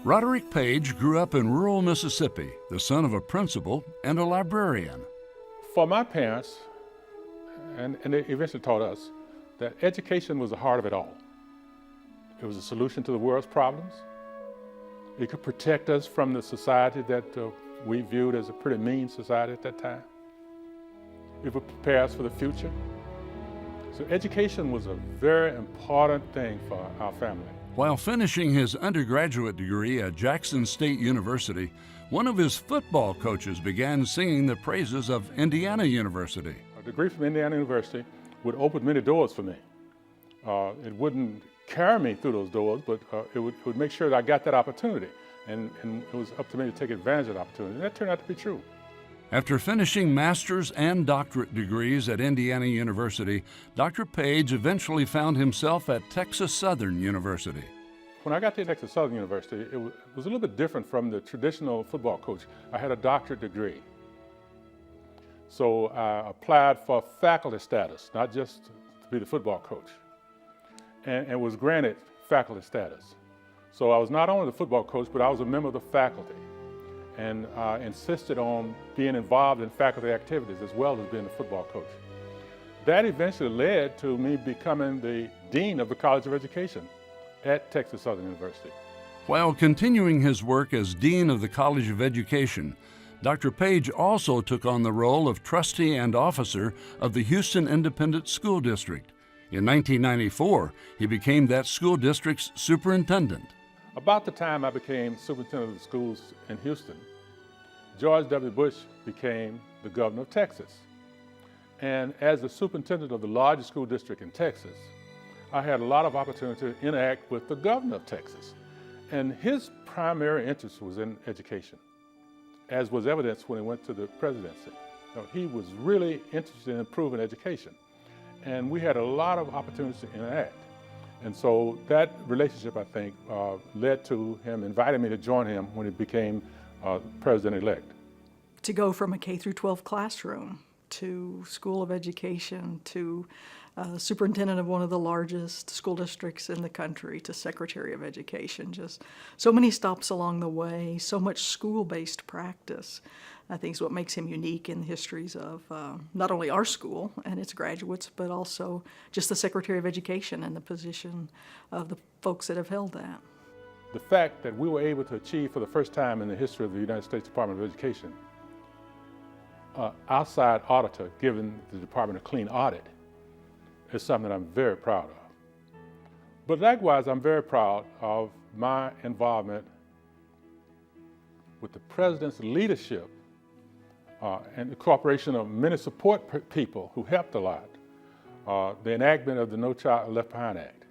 Roderick Paige grew up in rural Mississippi, the son of a principal and a librarian. For my parents, and they eventually taught us, that education was the heart of it all. It was a solution to the world's problems. It could protect us from the society that we viewed as a pretty mean society at that time. It would prepare us for the future. So education was a very important thing for our family. While finishing his undergraduate degree at Jackson State University, one of his football coaches began singing the praises of Indiana University. A degree from Indiana University would open many doors for me. It wouldn't carry me through those doors, but it would make sure that I got that opportunity. And it was up to me to take advantage of the opportunity. And that turned out to be true. After finishing master's and doctorate degrees at Indiana University, Dr. Paige eventually found himself at Texas Southern University. When I got to Texas Southern University, it was a little bit different from the traditional football coach. I had a doctorate degree. So I applied for faculty status, not just to be the football coach, and was granted faculty status. So I was not only the football coach, but I was a member of the faculty, and insisted on being involved in faculty activities as well as being a football coach. That eventually led to me becoming the Dean of the College of Education at Texas Southern University. While continuing his work as Dean of the College of Education, Dr. Paige also took on the role of trustee and officer of the Houston Independent School District. In 1994, he became that school district's superintendent. About the time I became superintendent of the schools in Houston, George W. Bush became the governor of Texas. And as the superintendent of the largest school district in Texas, I had a lot of opportunity to interact with the governor of Texas. And his primary interest was in education, as was evidenced when he went to the presidency. He was really interested in improving education. And we had a lot of opportunities to interact. And so that relationship, I think, led to him inviting me to join him when he became president-elect. To go from a K-12 classroom to School of Education to superintendent of one of the largest school districts in the country to Secretary of Education, just so many stops along the way, so much school-based practice, I think is what makes him unique in the histories of not only our school and its graduates, but also just the Secretary of Education and the position of the folks that have held that. The fact that we were able to achieve for the first time in the history of the United States Department of Education, outside auditor given the Department a clean audit, is something I'm very proud of. But likewise, I'm very proud of my involvement with the President's leadership and the cooperation of many support people who helped a lot. The enactment of the No Child Left Behind Act.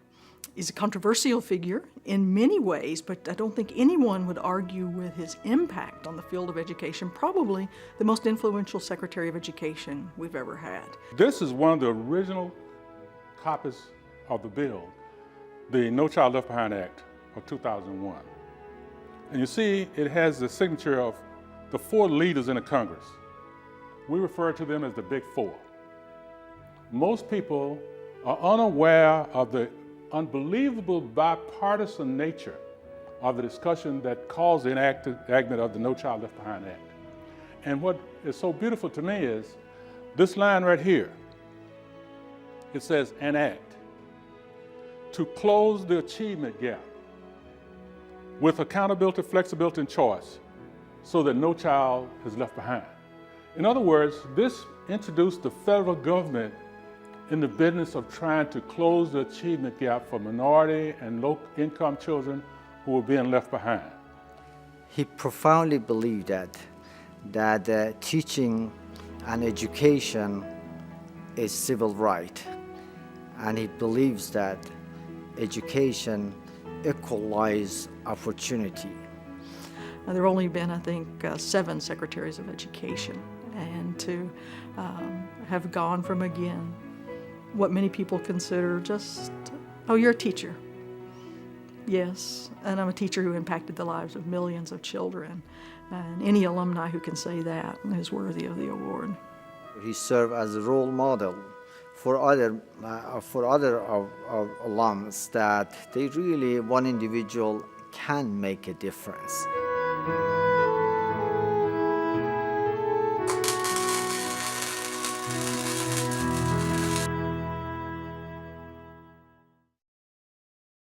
He's a controversial figure in many ways, but I don't think anyone would argue with his impact on the field of education, probably the most influential Secretary of Education we've ever had. This is one of the original copies of the bill, the No Child Left Behind Act of 2001. And you see, it has the signature of the 4 leaders in the Congress. We refer to them as the Big Four. Most people are unaware of the unbelievable bipartisan nature of the discussion that caused the enactment of the No Child Left Behind Act. And what is so beautiful to me is this line right here. It says, enact, to close the achievement gap with accountability, flexibility, and choice so that no child is left behind. In other words, this introduced the federal government in the business of trying to close the achievement gap for minority and low-income children who were being left behind. He profoundly believed that teaching and education is civil right, and he believes that education equalizes opportunity. There have only been, I think, 7 secretaries of education, and to have gone from, again, what many people consider just, oh, you're a teacher. Yes, and I'm a teacher who impacted the lives of millions of children, and any alumni who can say that is worthy of the award. He served as a role model for other alums, that they really, one individual can make a difference.